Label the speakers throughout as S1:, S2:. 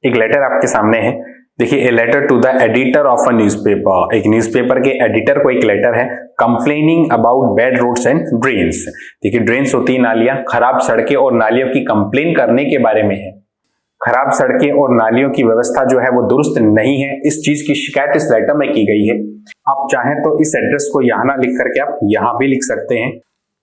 S1: एक लेटर आपके सामने है, देखिए a letter to the editor of a newspaper, एक न्यूज़पेपर के एडिटर को एक लेटर है complaining about bad roads and drains. देखिए ड्रेन्स होती है नालियां, खराब सड़कें और नालियों की कंप्लेन करने के बारे में है। खराब सड़कें और नालियों की व्यवस्था जो है वो दुरुस्त नहीं है, इस चीज की शिकायत इस लेटर में की गई है। आप चाहें तो इस एड्रेस को यहाँ ना लिख करके आप यहाँ भी लिख सकते हैं।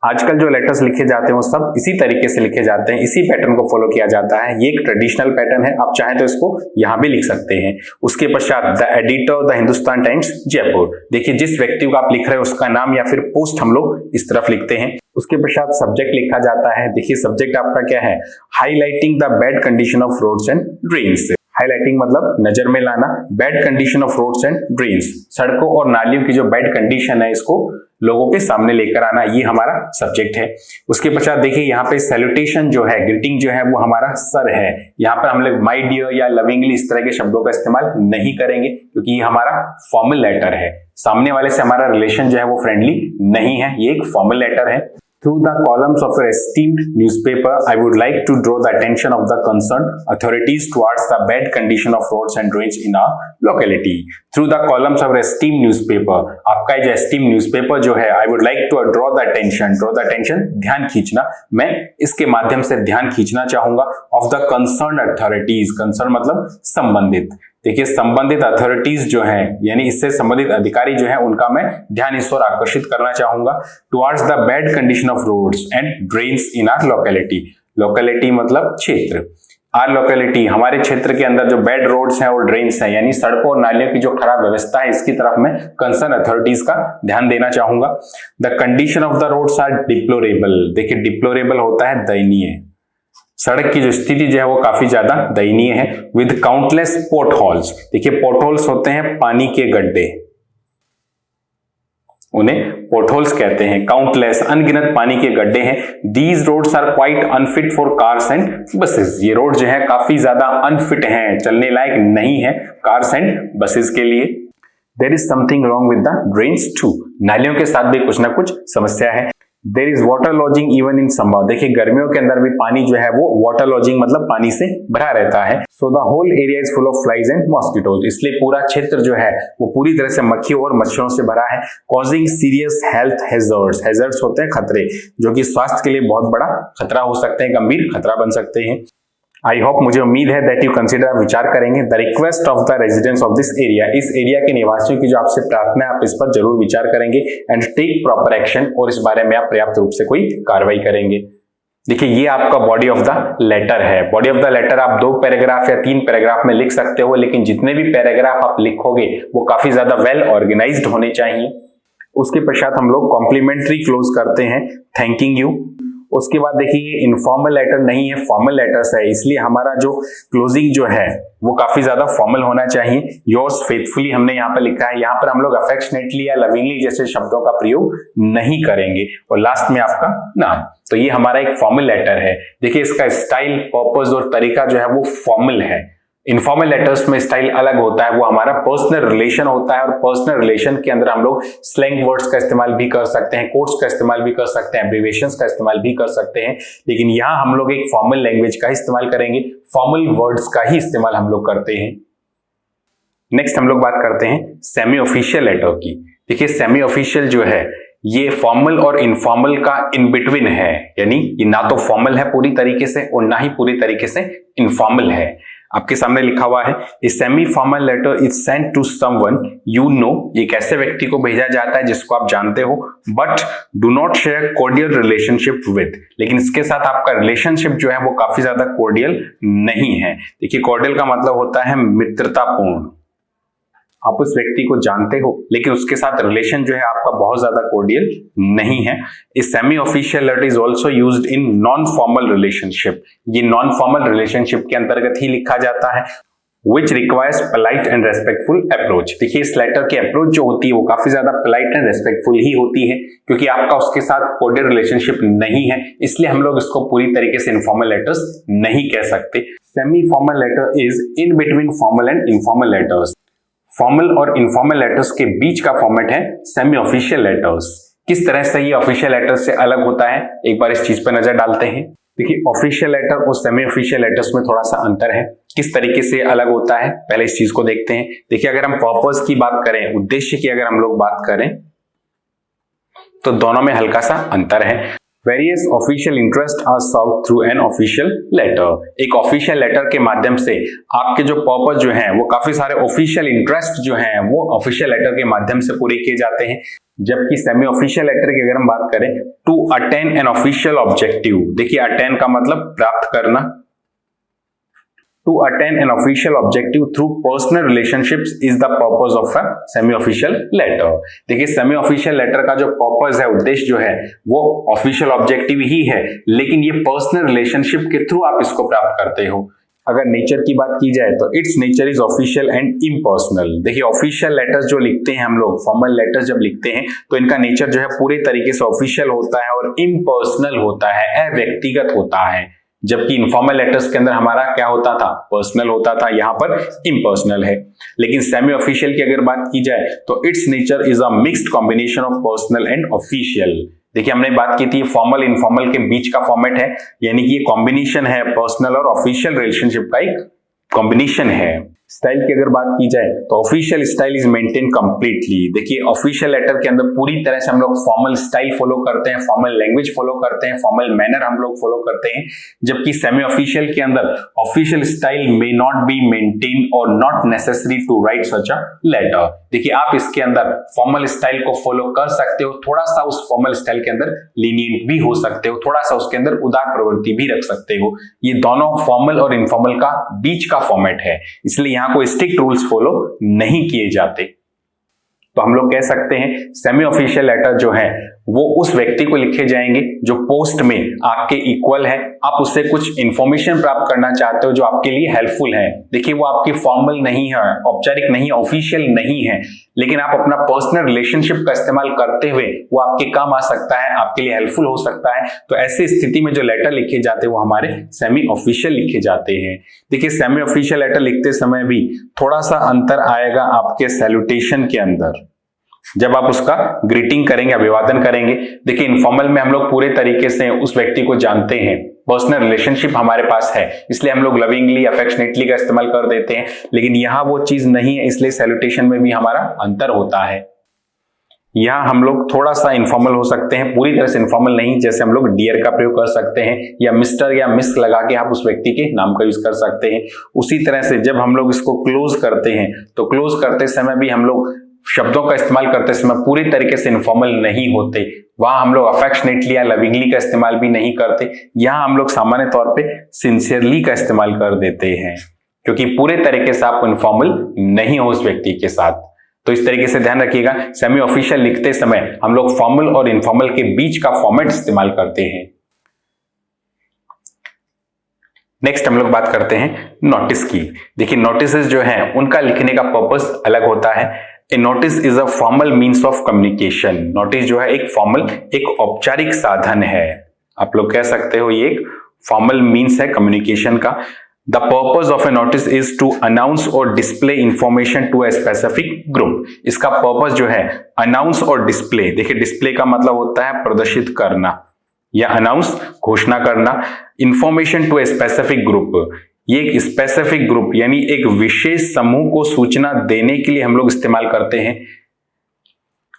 S1: आजकल जो लेटर्स लिखे जाते हैं वो सब इसी तरीके से लिखे जाते हैं, इसी पैटर्न को फॉलो किया जाता है। ये एक ट्रेडिशनल पैटर्न है, आप चाहें तो इसको यहाँ भी लिख सकते हैं। उसके पश्चात the editor the Hindustan times Jaipur, देखिए जिस व्यक्ति को आप लिख रहे हैं उसका नाम या फिर पोस्ट हम लोग इस तरफ लिखते हैं। उसके पश्चात सब्जेक्ट लिखा जाता है, देखिए सब्जेक्ट आपका क्या है, highlighting the bad condition of roads and drains. Highlighting मतलब नजर में लाना, bad condition of roads and drains, सड़कों और नालियों की जो बैड कंडीशन है इसको लोगों के सामने लेकर आना, ये हमारा सब्जेक्ट है। उसके पश्चात देखिए यहाँ पे सैल्यूटेशन जो है, ग्रीटिंग जो है वो हमारा सर है। यहाँ पर हम लोग माय डियर या लविंगली इस तरह के शब्दों का इस्तेमाल नहीं करेंगे क्योंकि ये हमारा फॉर्मल लेटर है। सामने वाले से हमारा रिलेशन जो है वो फ्रेंडली नहीं है, ये एक फॉर्मल लेटर है। Through the columns of your esteemed newspaper, I would like to draw the attention of the concerned authorities towards the bad condition of roads and drains in our locality. Through the columns of your esteemed newspaper, आपका जो esteemed newspaper जो है, I would like to draw the attention, ध्यान खींचना, मैं इसके माध्यम से ध्यान खींचना चाहूंगा of the concerned authorities, concerned मतलब संबंधित। देखिए संबंधित अथॉरिटीज जो हैं यानी इससे संबंधित अधिकारी जो हैं उनका मैं ध्यान इस ओर आकर्षित करना चाहूंगा towards the bad condition of roads and drains in our locality. Locality मतलब क्षेत्र, आर लोकेलिटी हमारे क्षेत्र के अंदर जो बैड रोड्स हैं और ड्रेन्स हैं यानी सड़कों और नालियों की जो खराब व्यवस्था है इसकी तरफ मैं कंसर्न अथॉरिटीज का ध्यान देना चाहूंगा। The condition of the roads are deplorable, देखिए डिप्लोरेबल होता है दयनीय, सड़क की जो स्थिति जो है वो काफी ज्यादा दयनीय है। विद काउंटलेस पोर्ट होल्स, देखिए पोर्ट होल्स होते हैं पानी के गड्ढे, उन्हें पोर्ट होल्स कहते हैं। काउंटलेस अनगिनत पानी के गड्ढे हैं। These roads are quite unfit for cars and buses, ये रोड जो है काफी ज्यादा अनफिट हैं, चलने लायक नहीं है कार्स एंड बसेस के लिए। There is something wrong with the drains too, नालियों के साथ भी कुछ ना कुछ समस्या है। There is water logging even in summer, देखिए गर्मियों के अंदर भी पानी जो है वो वाटर लॉजिंग मतलब पानी से भरा रहता है। So the whole area is full of flies and mosquitoes, इसलिए पूरा क्षेत्र जो है वो पूरी तरह से मक्खियों और मच्छरों से भरा है। Causing serious health hazards, hazards होते हैं खतरे जो कि स्वास्थ्य के लिए बहुत बड़ा खतरा हो सकते हैं, गंभीर खतरा बन सकते हैं। आई होप, मुझे उम्मीद है दैट यू कंसीडर, आप विचार करेंगे। The request of the residents of this area, इस एरिया के निवासियों की जो आपसे प्रार्थना है आप इस पर जरूर विचार करेंगे एंड टेक प्रॉपर एक्शन, और इस बारे में आप पर्याप्त रूप से कोई कार्रवाई करेंगे। देखिए ये आपका बॉडी ऑफ द लेटर है। बॉडी ऑफ द लेटर आप 2 पैराग्राफ या 3 पैराग्राफ में लिख सकते हो, लेकिन जितने भी पैराग्राफ आप लिखोगे वो काफी ज्यादा वेल ऑर्गेनाइज्ड होने चाहिए। उसके पश्चात हम लोग कॉम्प्लीमेंट्री क्लोज करते हैं, थैंकिंग यू। उसके बाद देखिए ये इनफॉर्मल लेटर नहीं है, फॉर्मल लेटर्स है, इसलिए हमारा जो क्लोजिंग जो है वो काफी ज्यादा फॉर्मल होना चाहिए। योर्स फेथफुली हमने यहाँ पर लिखा है, यहाँ पर हम लोग अफेक्शनेटली या लविंगली जैसे शब्दों का प्रयोग नहीं करेंगे, और लास्ट में आपका नाम। तो ये हमारा एक फॉर्मल लेटर है। देखिए इसका स्टाइल, पर्पस और तरीका जो है वो फॉर्मल है। इनफॉर्मल लेटर्स में स्टाइल अलग होता है, वो हमारा पर्सनल रिलेशन होता है, और पर्सनल रिलेशन के अंदर हम लोग स्लैंग वर्ड्स का इस्तेमाल भी कर सकते हैं, कोट्स का इस्तेमाल भी कर सकते हैं, एब्रिविएशंस का इस्तेमाल भी कर सकते हैं, लेकिन यहाँ हम लोग एक फॉर्मल लैंग्वेज का इस्तेमाल करेंगे, फॉर्मल वर्ड्स का ही इस्तेमाल हम लोग करते हैं। नेक्स्ट हम लोग बात करते हैं सेमी ऑफिशियल लेटर की। देखिए सेमी ऑफिशियल जो है ये फॉर्मल और इनफॉर्मल का इन बिटवीन है, यानी ये ना तो फॉर्मल है पूरी तरीके से और ना ही पूरी तरीके से इनफॉर्मल है। आपके सामने लिखा हुआ है, a semi formal letter is sent to someone you know, ये कैसे व्यक्ति को भेजा जाता है जिसको आप जानते हो, but do not share cordial relationship with, लेकिन इसके साथ आपका रिलेशनशिप जो है वो काफी ज्यादा कोर्डियल नहीं है। देखिए कोर्डियल का मतलब होता है मित्रतापूर्ण, आप उस व्यक्ति को जानते हो लेकिन उसके साथ रिलेशन जो है आपका बहुत ज्यादा कोर्डियल नहीं है। इस semi official letter is also used in non formal relationship, ये नॉन फॉर्मल रिलेशनशिप के अंतर्गत ही लिखा जाता है। Which requires polite and respectful approach, देखिए इस लेटर की अप्रोच जो होती है वो काफी ज्यादा पोलाइट एंड रेस्पेक्टफुल ही होती है, क्योंकि आपका उसके साथ कोर्डियल रिलेशनशिप नहीं है, इसलिए हम लोग इसको पूरी तरीके से इनफॉर्मल लेटर्स नहीं कह सकते। Semi formal letter is in between formal and informal letters. Formal और इनफॉर्मल लेटर्स के बीच का फॉर्मेट है सेमी ऑफिशियल लेटर्स। किस तरह से ये ऑफिशियल लेटर से अलग होता है, एक बार इस चीज पर नजर डालते हैं। देखिए ऑफिशियल लेटर और सेमी ऑफिशियल लेटर्स में थोड़ा सा अंतर है, किस तरीके से अलग होता है पहले इस चीज को देखते हैं। देखिए अगर हम पर्पस की बात करें, उद्देश्य की अगर हम लोग बात करें, तो दोनों में हल्का सा अंतर है। Various official interest are served through an official letter. एक ऑफिशियल लेटर के माध्यम से आपके जो पर्पस जो हैं वो काफी सारे ऑफिशियल इंटरेस्ट जो हैं वो ऑफिशियल लेटर के माध्यम से पूरे किए जाते हैं। जबकि सेमी ऑफिशियल लेटर की अगर हम बात करें, to attain an official objective, देखिए अटेन का मतलब प्राप्त करना, to attain an official objective through personal relationships is the purpose of a semi-official letter। देखिए सेमी ऑफिशियल लेटर का जो पर्पस है, उद्देश्य जो है वो ऑफिशियल ऑब्जेक्टिव ही है, लेकिन ये पर्सनल रिलेशनशिप के थ्रू आप इसको प्राप्त करते हो। अगर नेचर की बात की जाए तो it's nature is official and impersonal. देखिए ऑफिशियल लेटर्स जो लिखते हैं हम लोग, फॉर्मल लेटर्स जब लिखते हैं तो इनका नेचर जो है पूरे तरीके से ऑफिशियल होता है और इम्पर्सनल होता है, अव्यक्तिगत होता है। जबकि इनफॉर्मल लेटर्स के अंदर हमारा क्या होता था, पर्सनल होता था, यहाँ पर इम्पर्सनल है। लेकिन सेमी ऑफिशियल की अगर बात की जाए तो it's nature is a mixed combination of personal and official. देखिए हमने बात की थी फॉर्मल इनफॉर्मल के बीच का फॉर्मेट है, यानी कि ये कॉम्बिनेशन है, पर्सनल और ऑफिशियल रिलेशनशिप का एक कॉम्बिनेशन है। स्टाइल की अगर बात की जाए तो official style is maintain completely. देखिए ऑफिशियल लेटर के अंदर पूरी तरह से हम लोग फॉर्मल स्टाइल फॉलो करते हैं, फॉर्मल लैंग्वेज फॉलो करते हैं, फॉर्मल मैनर हम लोग फॉलो करते हैं। जबकि सेमी ऑफिशियल के अंदर official style may not be maintain और not necessary to write such a letter. देखिए आप इसके अंदर फॉर्मल स्टाइल को फॉलो कर सकते हो, थोड़ा सा उस फॉर्मल स्टाइल के अंदर लीनियंट भी हो सकते हो, थोड़ा सा उसके अंदर उदार प्रवृत्ति भी रख सकते हो। ये दोनों फॉर्मल और इनफॉर्मल का बीच का फॉर्मेट है, इसलिए यहाँ कोई स्ट्रिक्ट रूल्स फॉलो नहीं किए जाते। तो हम लोग कह सकते हैं सेमी ऑफिशियल लेटर जो है वो उस व्यक्ति को लिखे जाएंगे जो पोस्ट में आपके इक्वल है, आप उससे कुछ इंफॉर्मेशन प्राप्त करना चाहते हो जो आपके लिए हेल्पफुल है। देखिए वो आपकी फॉर्मल नहीं है, औपचारिक नहीं, ऑफिशियल नहीं है, लेकिन आप अपना पर्सनल रिलेशनशिप का इस्तेमाल करते हुए वो आपके काम आ सकता है, आपके लिए हेल्पफुल हो सकता है। तो ऐसी स्थिति में जो लेटर लिखे जाते हैं वो हमारे सेमी ऑफिशियल लिखे जाते हैं। देखिए सेमी ऑफिशियल लेटर लिखते समय भी थोड़ा सा अंतर आएगा आपके सैल्यूटेशन के अंदर, जब आप उसका ग्रीटिंग करेंगे, अभिवादन करेंगे। देखिए इनफॉर्मल में हम लोग पूरे तरीके से उस व्यक्ति को जानते हैं, पर्सनल रिलेशनशिप हमारे पास है, इसलिए हम लोग लविंगली, अफेक्शनेटली का इस्तेमाल कर देते हैं। लेकिन यहाँ वो चीज नहीं है, इसलिए सैल्यूटेशन में भी हमारा अंतर होता है। यहाँ हम लोग थोड़ा सा इनफॉर्मल हो सकते हैं, पूरी तरह से इनफॉर्मल नहीं। जैसे हम लोग डियर का प्रयोग कर सकते हैं या मिस्टर या मिस लगा के आप उस व्यक्ति के नाम का यूज कर सकते हैं। उसी तरह से जब हम लोग इसको क्लोज करते हैं तो क्लोज करते समय भी हम लोग शब्दों का इस्तेमाल करते समय पूरी तरीके से इनफॉर्मल नहीं होते। वहां हम लोग अफेक्शनेटली या लविंगली का इस्तेमाल भी नहीं करते, यहाँ हम लोग सामान्य तौर पे सिंसियरली का इस्तेमाल कर देते हैं, क्योंकि पूरे तरीके से आप इनफॉर्मल नहीं हो उस व्यक्ति के साथ। तो इस तरीके से ध्यान रखिएगा, सेमी ऑफिशियल लिखते समय हम लोग फॉर्मल और इनफॉर्मल के बीच का फॉर्मेट इस्तेमाल करते हैं। नेक्स्ट हम लोग बात करते हैं नोटिस की। देखिए नोटिस जो हैं उनका लिखने का पर्पस अलग होता है। A notice is a formal means of communication. Notice जो है एक फॉर्मल, एक औपचारिक साधन है, आप लोग कह सकते हो ये एक फॉर्मल मीन्स है कम्युनिकेशन का। The purpose of a notice is to announce और display information to a specific group. इसका पर्पस जो है अनाउंस और डिस्प्ले। देखिए डिस्प्ले का मतलब होता है प्रदर्शित करना या अनाउंस, घोषणा करना, information to a specific group. ये एक स्पेसिफिक ग्रुप यानी एक विशेष समूह को सूचना देने के लिए हम लोग इस्तेमाल करते हैं।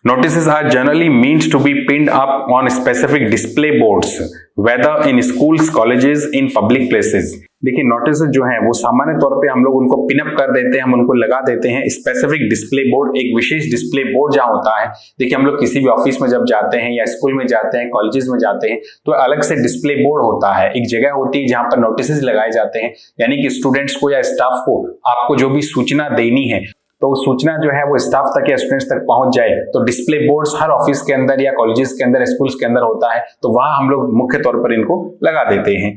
S1: Notices are generally meant to be pinned up on specific display boards, whether in schools, colleges, in public places। देखिए नोटिस जो हैं वो सामान्य तौर पे हम लोग उनको पिनअप कर देते हैं, हम उनको लगा देते हैं स्पेसिफिक डिस्प्ले बोर्ड, एक विशेष डिस्प्ले बोर्ड जहां होता है। देखिए हम लोग किसी भी ऑफिस में जब जाते हैं या स्कूल में जाते हैं, कॉलेजेस में जाते हैं, तो अलग से डिस्प्ले बोर्ड होता है, एक जगह होती है जहां पर नोटिस लगाए जाते हैं, यानी कि स्टूडेंट्स को या स्टाफ को आपको जो भी सूचना देनी है तो सूचना जो है वो स्टाफ तक या स्टूडेंट्स तक पहुंच जाए, तो डिस्प्ले बोर्ड्स हर ऑफिस के अंदर या कॉलेजेस के अंदर, स्कूल्स के अंदर होता है, तो वहां हम लोग मुख्य तौर पर इनको लगा देते हैं।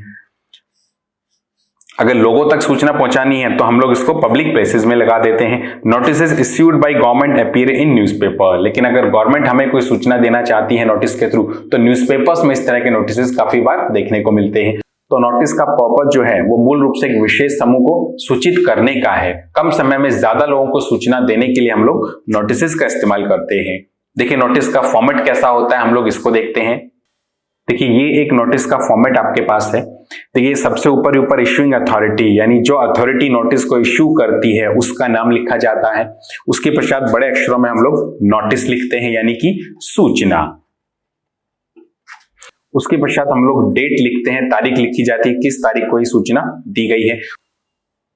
S1: अगर लोगों तक सूचना पहुंचानी है तो हम लोग इसको पब्लिक प्लेसेस में लगा देते हैं। Notice issued by government appear in newspaper. लेकिन अगर गवर्नमेंट हमें कोई सूचना देना चाहती है नोटिस के थ्रू, तो न्यूज़पेपर्स में इस तरह के नोटिस काफी बार देखने को मिलते हैं। तो नोटिस का पर्पस जो है वो मूल रूप से एक विशेष समूह को सूचित करने का है। कम समय में ज्यादा लोगों को सूचना देने के लिए हम लोग नोटिस का इस्तेमाल करते हैं। देखिए नोटिस का फॉर्मेट कैसा होता है, हम लोग इसको देखते हैं। देखिए ये एक नोटिस का फॉर्मेट आपके पास है। देखिए सबसे ऊपर इश्यूइंग अथॉरिटी, यानी जो अथॉरिटी नोटिस को इश्यू करती है उसका नाम लिखा जाता है। उसके पश्चात बड़े अक्षरों में हम लोग नोटिस लिखते हैं, यानी कि सूचना। उसके पश्चात हम लोग डेट लिखते हैं, तारीख लिखी जाती है, किस तारीख को ये सूचना दी गई है।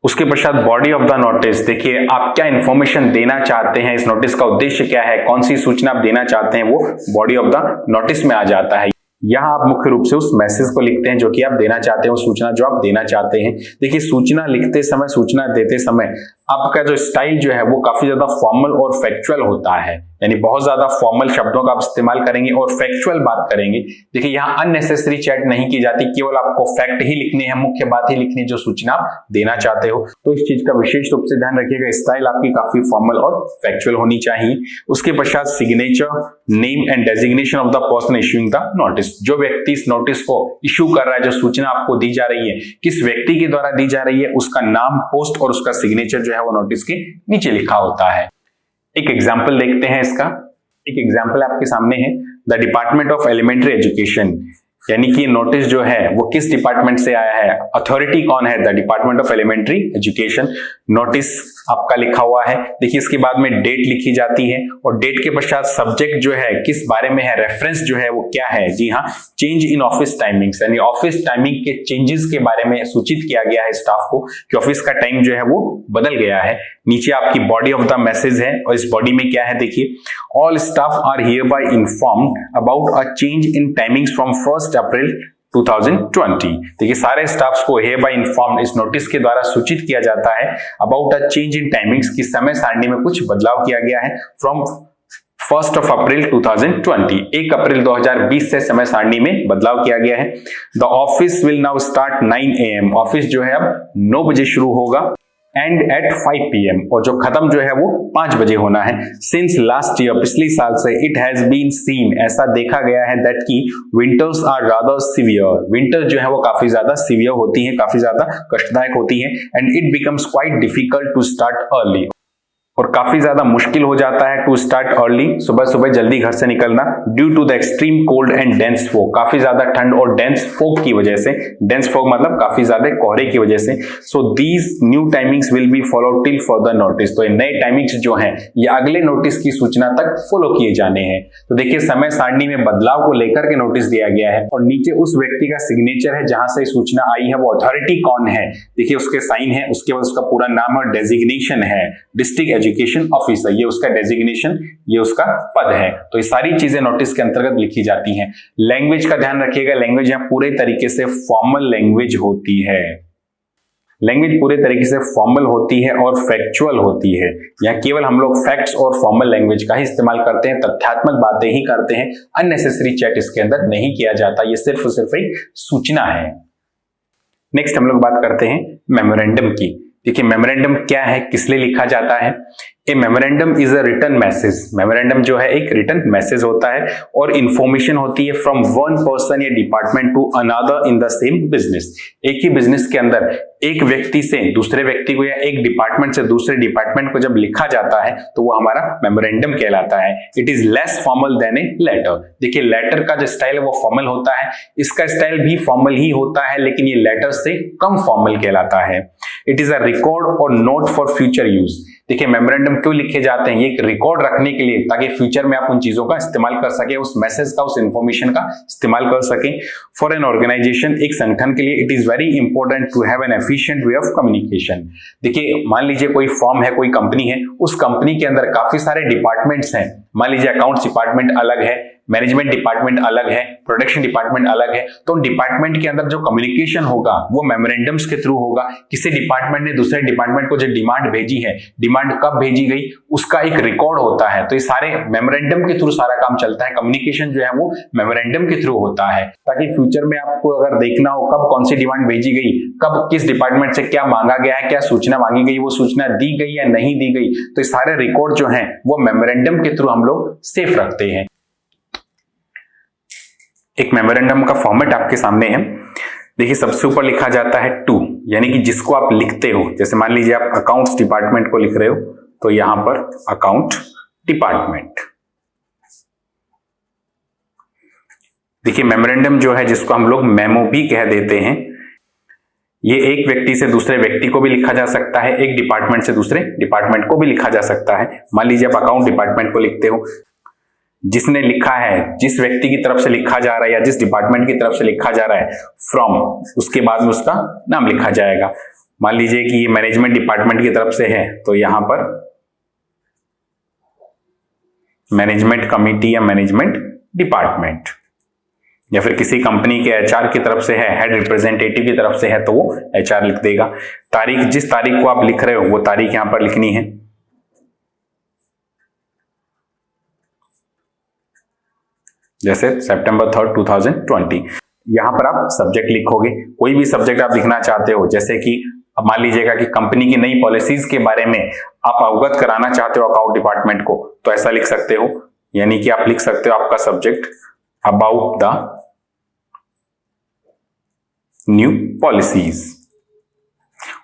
S1: उसके पश्चात बॉडी ऑफ द नोटिस, देखिए आप क्या इंफॉर्मेशन देना चाहते हैं, इस नोटिस का उद्देश्य क्या है, कौन सी सूचना आप देना चाहते हैं, वो बॉडी ऑफ द नोटिस में आ जाता है। यहाँ आप मुख्य रूप से उस मैसेज को लिखते हैं जो कि आप देना चाहते हैं, सूचना जो आप देना चाहते हैं। देखिए सूचना लिखते समय, सूचना देते समय आपका जो स्टाइल जो है वो काफी ज्यादा फॉर्मल और फैक्चुअल होता है, यानी बहुत ज्यादा फॉर्मल शब्दों का आप इस्तेमाल करेंगे और फैक्चुअल बात करेंगे। देखिए यहाँ अननेसेसरी चैट नहीं की जाती, केवल आपको फैक्ट ही लिखनी है, मुख्य बात ही लिखनी है जो सूचना आप देना चाहते हो। तो इस चीज का विशेष रूप से ध्यान रखिएगा, स्टाइल आपकी काफी फॉर्मल और फैक्चुअल होनी चाहिए। उसके पश्चात signature, name and designation of the person issuing the notice, जो व्यक्ति इस नोटिस को इश्यू कर रहा है, जो सूचना आपको दी जा रही है, किस व्यक्ति के द्वारा दी जा रही है, उसका नाम, पोस्ट और उसका सिग्नेचर जो है वो नोटिस के नीचे लिखा होता है। एक एग्जाम्पल देखते हैं इसका। एक एग्जाम्पल आपके सामने है, the department of elementary education, यानी कि नोटिस जो है वो किस डिपार्टमेंट से आया है, अथॉरिटी कौन है, the department of elementary education. Notice आपका लिखा हुआ है। देखिए इसके बाद में डेट लिखी जाती है और डेट के पश्चात सब्जेक्ट जो है किस बारे में है, रेफरेंस जो है वो क्या है, जी हाँ, चेंज इन ऑफिस टाइमिंग्स, यानी ऑफिस टाइमिंग के चेंजेस के बारे में सूचित किया गया है स्टाफ को कि ऑफिस का टाइम जो है वो बदल गया है। नीचे आपकी बॉडी ऑफ द मैसेज है और इस बॉडी में क्या है, देखिए all staff are hereby informed about a change in timings from 1 April 2020। देखिए सारे स्टाफ्स को hereby informed इस नोटिस के द्वारा सूचित किया जाता है about a change in timings, की समय सारणी में कुछ बदलाव किया गया है फ्रॉम 1 अप्रैल 2020, 1 अप्रैल 2020 से समय सारणी में बदलाव किया गया है। The office will now start 9 AM, office जो है अब 9 बजे शुरू होगा, एंड एट 5 PM, और जो खत्म जो है वो 5 बजे होना है। सिंस लास्ट ईयर, पिछले साल से, इट हैज बीन सीन, ऐसा देखा गया है दैट की winters are rather severe, winter जो है वो काफी ज्यादा सीवियर होती है, काफी ज्यादा कष्टदायक होती है, and it becomes quite difficult to start early, और काफी ज्यादा मुश्किल हो जाता है टू स्टार्ट अर्ली, सुबह सुबह जल्दी घर से निकलना, due to the extreme cold and dense fog, काफी ज्यादा ठंड और डेंस फॉग की वजह से, डेंस फॉग मतलब काफी ज्यादा कोहरे की वजह से। So these new timings will be followed till further notice, तो ये नए टाइमिंग्स जो हैं ये अगले नोटिस की सूचना तक फॉलो किए जाने हैं। तो देखिए समय सारणी में बदलाव को लेकर के नोटिस दिया गया है और नीचे उस व्यक्ति का सिग्नेचर है जहां से सूचना आई है, वो अथॉरिटी कौन है, देखिए उसके साइन है, उसके बाद उसका पूरा नाम और डेजिग्नेशन है, डिस्ट्रिक्ट एजुकेशन ऑफिसर, ये उसका डेजिग्नेशन, ये उसका पद है। तो ये सारी चीजें नोटिस के अंतर्गत लिखी जाती हैं। लैंग्वेज का ध्यान रखिएगा, लैंग्वेज यहाँ पूरे तरीके से फॉर्मल लैंग्वेज होती है, लैंग्वेज पूरे तरीके से फॉर्मल होती है और फैक्चुअल होती है। यहाँ केवल हम लोग फैक्ट्स और फॉर्मल लैंग्वेज का ही इस्तेमाल करते हैं, तथ्यात्मक बातें ही करते हैं, अननेसेसरी चैट इसके अंदर नहीं किया जाता, ये सिर्फ और सिर्फ एक सूचना है। नेक्स्ट हम लोग बात करते हैं मेमोरेंडम की। देखिए मेमोरेंडम क्या है, किस लिए लिखा जाता है। A memorandum is a written message, memorandum जो है एक रिटन मैसेज होता है और इंफॉर्मेशन होती है फ्रॉम वन पर्सन या department to another in the same business, एक ही बिजनेस के अंदर एक व्यक्ति से दूसरे व्यक्ति को या एक डिपार्टमेंट से दूसरे डिपार्टमेंट को जब लिखा जाता है तो वो हमारा मेमोरेंडम कहलाता है। It is less formal than a letter. देखिए लेटर का जो स्टाइल है वो फॉर्मल होता है, इसका स्टाइल भी फॉर्मल ही होता है, लेकिन ये लेटर से कम फॉर्मल कहलाता है। इट इज अ रिकॉर्ड और नोट फॉर फ्यूचर यूज। देखिए मेमोरेंडम क्यों लिखे जाते हैं, ये एक रिकॉर्ड रखने के लिए, ताकि फ्यूचर में आप उन चीजों का इस्तेमाल कर सके, उस मैसेज का, उस इंफॉर्मेशन का इस्तेमाल कर सके। फॉर एन ऑर्गेनाइजेशन, एक संगठन के लिए it is very important to have an efficient way of communication. देखिए मान लीजिए कोई फर्म है, कोई कंपनी है, उस कंपनी के अंदर काफी सारे डिपार्टमेंट्स हैं, मान लीजिए अकाउंट्स डिपार्टमेंट अलग है, मैनेजमेंट डिपार्टमेंट अलग है, प्रोडक्शन डिपार्टमेंट अलग है, तो डिपार्टमेंट के अंदर जो कम्युनिकेशन होगा वो मेमोरेंडम्स के थ्रू होगा। किसी डिपार्टमेंट ने दूसरे डिपार्टमेंट को जो डिमांड भेजी है, डिमांड कब भेजी गई, उसका एक रिकॉर्ड होता है। तो ये सारे मेमोरेंडम के थ्रू सारा काम चलता है, कम्युनिकेशन जो है वो मेमोरेंडम के थ्रू होता है, ताकि फ्यूचर में आपको अगर देखना हो कब कौन सी डिमांड भेजी गई, कब किस डिपार्टमेंट से क्या मांगा गया है, क्या सूचना मांगी गई, वो सूचना दी गई या नहीं दी गई, तो ये सारे रिकॉर्ड जो है वो मेमोरेंडम के थ्रू हम लोग सेफ रखते हैं। एक मेमोरेंडम का फॉर्मेट आपके सामने है। देखिए सबसे ऊपर लिखा जाता है टू, यानी कि जिसको आप लिखते हो, जैसे मान लीजिए आप अकाउंट्स डिपार्टमेंट को लिख रहे हो तो यहां पर अकाउंट डिपार्टमेंट, देखिए मेमोरेंडम जो है, जिसको हम लोग मेमो भी कह देते हैं, ये एक व्यक्ति से दूसरे व्यक्ति को भी लिखा जा सकता है, एक डिपार्टमेंट से दूसरे डिपार्टमेंट को भी लिखा जा सकता है। मान लीजिए आप अकाउंट डिपार्टमेंट को लिखते हो, जिसने लिखा है, जिस व्यक्ति की तरफ से लिखा जा रहा है या जिस डिपार्टमेंट की तरफ से लिखा जा रहा है, फ्रॉम, उसके बाद में उसका नाम लिखा जाएगा। मान लीजिए कि ये मैनेजमेंट डिपार्टमेंट की तरफ से है, तो यहां पर मैनेजमेंट कमिटी या मैनेजमेंट डिपार्टमेंट, या फिर किसी कंपनी के एचआर की तरफ से है, हेड रिप्रेजेंटेटिव की तरफ से है, तो वो एचआर लिख देगा। तारीख, जिस तारीख को आप लिख रहे हो वो तारीख यहां पर लिखनी है। जैसे सितंबर 3, 2020। यहां पर आप सब्जेक्ट लिखोगे, कोई भी सब्जेक्ट आप लिखना चाहते हो, जैसे कि मान लीजिएगा कि कंपनी की नई पॉलिसीज के बारे में आप अवगत कराना चाहते हो अकाउंट डिपार्टमेंट को, तो ऐसा लिख सकते हो। यानी कि आप लिख सकते हो आपका subject about the new policies.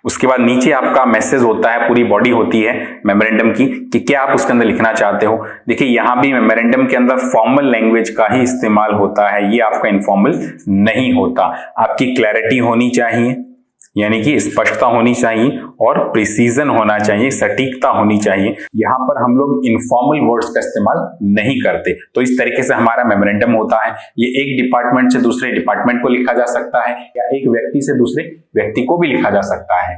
S1: उसके बाद नीचे आपका मैसेज होता है, पूरी बॉडी होती है मेमोरेंडम की, कि क्या आप उसके अंदर लिखना चाहते हो। देखिए यहां भी मेमोरेंडम के अंदर फॉर्मल लैंग्वेज का ही इस्तेमाल होता है, ये आपका इनफॉर्मल नहीं होता। आपकी क्लैरिटी होनी चाहिए, यानी कि स्पष्टता होनी चाहिए, और प्रिसीजन होना चाहिए, सटीकता होनी चाहिए। यहां पर हम लोग इनफॉर्मल वर्ड्स का इस्तेमाल नहीं करते। तो इस तरीके से हमारा मेमोरेंडम होता है। ये एक डिपार्टमेंट से दूसरे डिपार्टमेंट को लिखा जा सकता है, या एक व्यक्ति से दूसरे व्यक्ति को भी लिखा जा सकता है।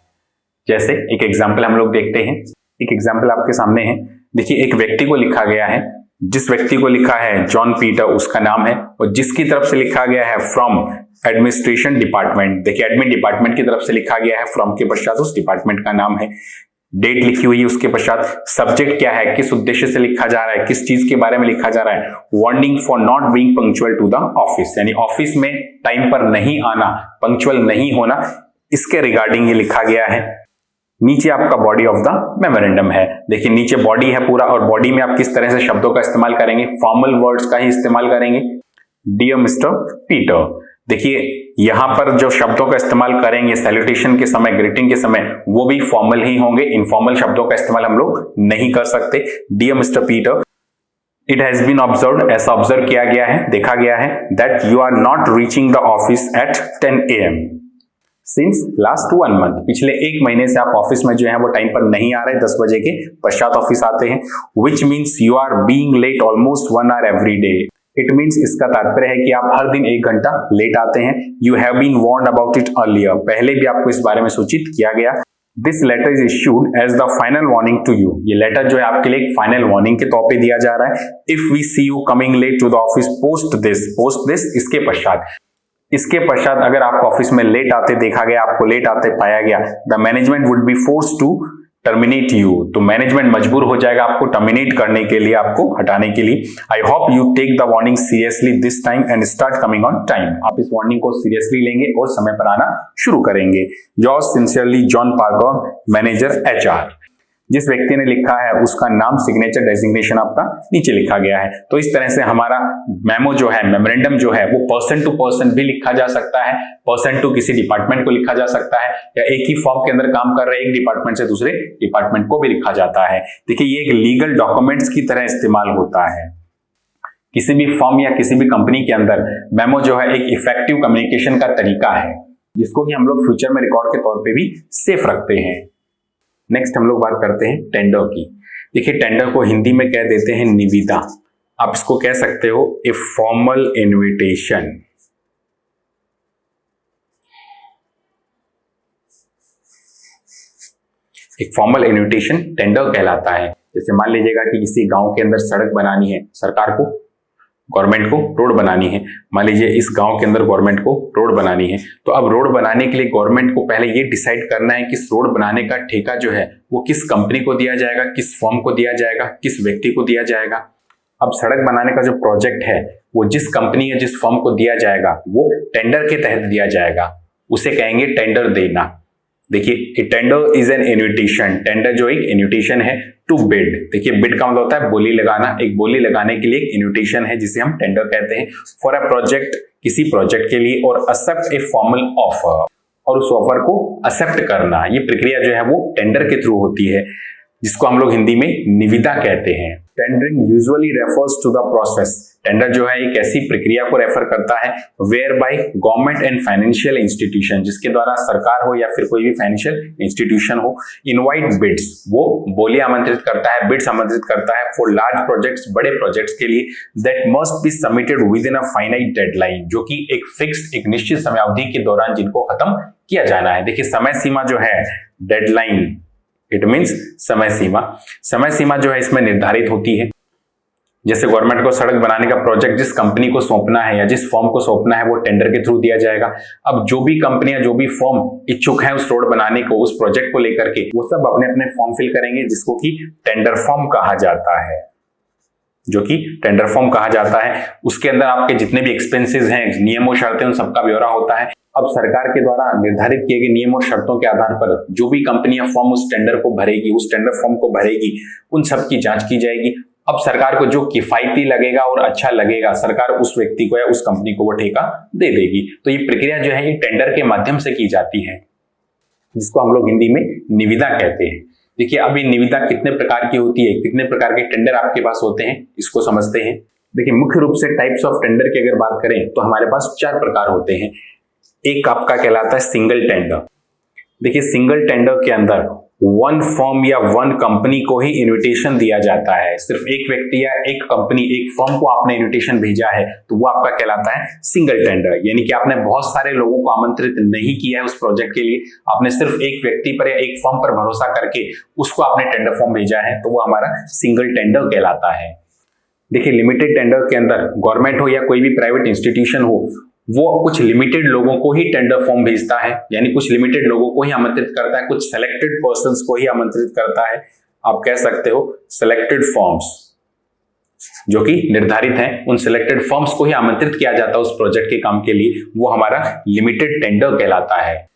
S1: जैसे एक एग्जाम्पल हम लोग देखते हैं, एक एग्जाम्पल आपके सामने है। देखिए एक व्यक्ति को लिखा गया है, जिस व्यक्ति को लिखा है जॉन पीटर, उसका नाम है, और जिसकी तरफ से लिखा गया है फ्रॉम एडमिनिस्ट्रेशन डिपार्टमेंट, देखिए एडमिन डिपार्टमेंट की तरफ से लिखा गया है, फ्रॉम के पश्चात उस डिपार्टमेंट का नाम है, डेट लिखी हुई है उसके पश्चात, सब्जेक्ट क्या है, किस उद्देश्य से लिखा जा रहा है, किस चीज के बारे में लिखा जा रहा है, warning for not being punctual to the office, यानी ऑफिस में टाइम पर नहीं आना, पंक्चुअल नहीं होना, इसके रिगार्डिंग ये लिखा गया है। नीचे आपका बॉडी ऑफ द मेमोरेंडम है। देखिए नीचे बॉडी है पूरा, और बॉडी में आप किस तरह से शब्दों का इस्तेमाल करेंगे, फॉर्मल वर्ड्स का ही इस्तेमाल करेंगे। डियर मिस्टर पीटर, देखिए यहां पर जो शब्दों का इस्तेमाल करेंगे सैल्यूटेशन के समय, ग्रीटिंग के समय, वो भी फॉर्मल ही होंगे। इनफॉर्मल शब्दों का इस्तेमाल हम लोग नहीं कर सकते। Dear mister Peter, it has been observed, ऐसा ऑब्जर्व किया गया है, देखा गया है, that you are not reaching the office at 10 AM since last 1 month, पिछले 1 महीने से आप ऑफिस में जो है वो टाइम पर नहीं आ रहे, 10 बजे के पश्चात ऑफिस आते हैं। Which means you are being late almost 1 hour every day. It means, इसका तात्पर्य है कि आप हर दिन 1 घंटा लेट आते हैं। You have been warned about it earlier, पहले भी आपको इस बारे में सूचित किया गया। This letter is issued as the final warning to you, ये लेटर जो है आपके लिए एक फाइनल वार्निंग के तौर पे दिया जा रहा है। If we see you coming late to the office post this, इसके पश्चात अगर आप ऑफिस में लेट आते देखा गया, आपको लेट आते पाया गया, the management would be force to terminate you, तो मैनेजमेंट मजबूर हो जाएगा आपको टर्मिनेट करने के लिए, आपको हटाने के लिए। I hope you take the warning seriously this time and start coming on time, आप इस वार्निंग को सीरियसली लेंगे और समय पर आना शुरू करेंगे। Yours sincerely John Parker, manager HR। जिस व्यक्ति ने लिखा है उसका नाम, सिग्नेचर, डेजिग्नेशन आपका नीचे लिखा गया है। तो इस तरह से हमारा मेमो जो है, मेमोरेंडम जो है, वो पर्सन टू पर्सन भी लिखा जा सकता है, पर्सन टू किसी डिपार्टमेंट को लिखा जा सकता है, या एक ही फॉर्म के अंदर काम कर रहे एक डिपार्टमेंट से दूसरे डिपार्टमेंट को भी लिखा जाता है। देखिए ये एक लीगल डॉक्यूमेंट्स की तरह इस्तेमाल होता है। किसी भी फॉर्म या किसी भी कंपनी के अंदर मेमो जो है एक इफेक्टिव कम्युनिकेशन का तरीका है, जिसको कि हम लोग फ्यूचर में रिकॉर्ड के तौर पे भी सेफ रखते हैं। नेक्स्ट हम लोग बात करते हैं टेंडर की। देखिए टेंडर को हिंदी में कह देते हैं निविदा, आप इसको कह सकते हो ए फॉर्मल इनविटेशन। एक फॉर्मल इनविटेशन टेंडर कहलाता है। जैसे मान लीजिएगा कि किसी गांव के अंदर सड़क बनानी है, सरकार को, गवर्नमेंट को रोड बनानी है। मान लीजिए इस गांव के अंदर गवर्नमेंट को रोड बनानी है, तो अब रोड बनाने के लिए गवर्नमेंट को पहले ये डिसाइड करना है कि इस रोड बनाने का ठेका जो है वो किस कंपनी को दिया जाएगा, किस फर्म को दिया जाएगा, किस व्यक्ति को दिया जाएगा। अब सड़क बनाने का जो प्रोजेक्ट है वो जिस कंपनी या जिस फर्म को दिया जाएगा वो टेंडर के तहत दिया जाएगा, उसे कहेंगे टेंडर देना। देखिए tender is an invitation, tender जो एक इन्विटेशन है टू बिड। देखिए बिड का मतलब होता है बोली लगाना, एक बोली लगाने के लिए एक इन्विटेशन है जिसे हम टेंडर कहते हैं। फॉर अ प्रोजेक्ट, किसी प्रोजेक्ट के लिए, और एक्सेप्ट ए फॉर्मल ऑफर, और उस ऑफर को एक्सेप्ट करना, ये प्रक्रिया जो है वो टेंडर के थ्रू होती है, जिसको हम लोग हिंदी में निविदा कहते हैं। Tendering usually refers to the process. Tender जो है एक ऐसी प्रक्रिया को रेफर करता है whereby government and financial institution, जिसके द्वारा सरकार हो या फिर कोई भी फाइनेंशियल इंस्टीट्यूशन हो, इनवाइट बिड्स, वो बोली आमंत्रित करता है, बिड्स आमंत्रित करता है फॉर लार्ज प्रोजेक्ट्स, बड़े प्रोजेक्ट्स के लिए, that must be submitted within a finite deadline, जो कि एक फिक्स्ड, एक निश्चित समय अवधि के दौरान जिनको खत्म किया जाना है। देखिए समय सीमा जो है, डेडलाइन इट मींस समय सीमा, समय सीमा जो है इसमें निर्धारित होती है। जैसे गवर्नमेंट को सड़क बनाने का प्रोजेक्ट जिस कंपनी को सौंपना है या जिस फर्म को सौंपना है वो टेंडर के थ्रू दिया जाएगा। अब जो भी कंपनियां, जो भी फर्म इच्छुक है उस रोड बनाने को, उस प्रोजेक्ट को लेकर के, वो सब अपने अपने फॉर्म फिल करेंगे, जिसको कि टेंडर फॉर्म कहा जाता है, जो कि टेंडर फॉर्म कहा जाता है। उसके अंदर आपके जितने भी एक्सपेंसेस हैं, नियमों शर्तें, उन सबका ब्यौरा होता है। अब सरकार के द्वारा निर्धारित किए गए नियमों और शर्तों के आधार पर जो भी कंपनियां फॉर्म उस टेंडर को भरेगी, उस टेंडर फॉर्म को भरेगी, उन सब की जांच की जाएगी। अब सरकार को जो किफायती लगेगा और अच्छा लगेगा, सरकार उस व्यक्ति को या उस कंपनी को वो ठेका दे देगी। तो ये प्रक्रिया जो है ये टेंडर के माध्यम से की जाती है, जिसको हम लोग हिंदी में निविदा कहते हैं। देखिए अब ये निविदा कितने प्रकार की होती है, कितने प्रकार के टेंडर आपके पास होते हैं, इसको समझते हैं। देखिए मुख्य रूप से टाइप्स ऑफ टेंडर की अगर बात करें तो हमारे पास 4 प्रकार होते हैं। एक आपका कहलाता है सिंगल टेंडर। देखिए सिंगल टेंडर के अंदर वन फर्म या वन कंपनी को ही इन्विटेशन दिया जाता है। सिर्फ एक व्यक्ति या एक कंपनी, एक फर्म को आपने इन्विटेशन भेजा है तो वो आपका कहलाता है सिंगल टेंडर। यानी कि आपने बहुत सारे लोगों को आमंत्रित नहीं किया है उस प्रोजेक्ट के लिए, आपने सिर्फ एक व्यक्ति पर या एक फर्म पर भरोसा करके उसको आपने टेंडर फॉर्म भेजा है, तो वो हमारा सिंगल टेंडर कहलाता है। देखिए लिमिटेड टेंडर के अंदर गवर्नमेंट हो या कोई भी प्राइवेट इंस्टीट्यूशन हो, वो कुछ लिमिटेड लोगों को ही टेंडर फॉर्म भेजता है, यानी कुछ लिमिटेड लोगों को ही आमंत्रित करता है, कुछ सेलेक्टेड पर्संस को ही आमंत्रित करता है। आप कह सकते हो सेलेक्टेड फर्म्स जो कि निर्धारित हैं, उन सिलेक्टेड फर्म्स को ही आमंत्रित किया जाता है उस प्रोजेक्ट के काम के लिए, वो हमारा लिमिटेड टेंडर कहलाता है।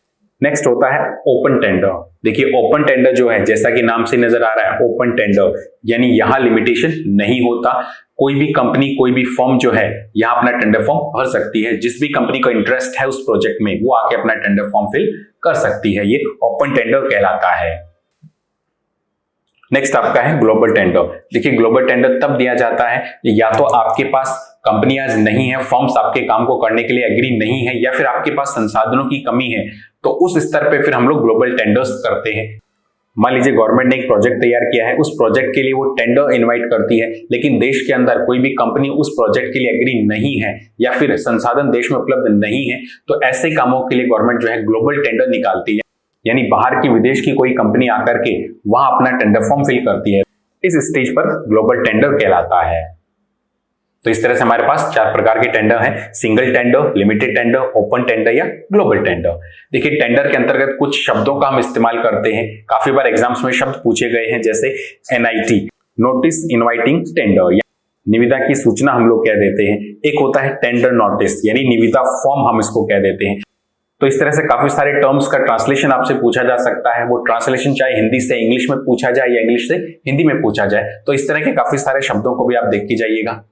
S1: नेक्स्ट होता है ओपन टेंडर। देखिए ओपन टेंडर जो है, जैसा कि नाम से नजर आ रहा है ओपन टेंडर, यानी यहां लिमिटेशन नहीं होता। कोई भी कंपनी, कोई भी फर्म जो है यहां अपना टेंडर फॉर्म भर सकती है। जिस भी कंपनी को इंटरेस्ट है उस प्रोजेक्ट में, वो आके अपना टेंडर फॉर्म फिल कर सकती है। ये ओपन टेंडर कहलाता है। नेक्स्ट आपका है ग्लोबल टेंडर। देखिए ग्लोबल टेंडर तब दिया जाता है या तो आपके पास कंपनियां नहीं है, फर्म्स आपके काम को करने के लिए एग्री नहीं है, या फिर आपके पास संसाधनों की कमी है, तो उस स्तर पे फिर हम लोग ग्लोबल टेंडर्स करते हैं। मान लीजिए गवर्नमेंट ने एक प्रोजेक्ट तैयार किया है, उस प्रोजेक्ट के लिए वो टेंडर इनवाइट करती है, लेकिन देश के अंदर कोई भी कंपनी उस प्रोजेक्ट के लिए एग्री नहीं है या फिर संसाधन देश में उपलब्ध नहीं है, तो ऐसे कामों के लिए गवर्नमेंट जो है ग्लोबल टेंडर निकालती है। यानी बाहर की, विदेश की कोई कंपनी आकर के वहां अपना टेंडर फॉर्म फिल करती है। इस स्टेज पर ग्लोबल टेंडर कहलाता है। तो इस तरह से हमारे पास 4 प्रकार के टेंडर हैं, single tender, limited tender, open tender या ग्लोबल टेंडर। देखिए टेंडर के अंतर्गत कुछ शब्दों का हम इस्तेमाल करते हैं, काफी बार एग्जाम्स में शब्द पूछे गए हैं, जैसे NIT, नोटिस इनवाइटिंग टेंडर, या निविदा की सूचना हम लोग कह देते हैं। एक होता है टेंडर नोटिस, यानी निविदा फॉर्म हम इसको कह देते हैं। तो इस तरह से काफी सारे टर्म्स का ट्रांसलेशन आपसे पूछा जा सकता है। वो ट्रांसलेशन चाहे हिंदी से इंग्लिश में पूछा जाए या इंग्लिश से हिंदी में पूछा जाए, तो इस तरह के काफी सारे शब्दों को भी आप देख के जाइएगा।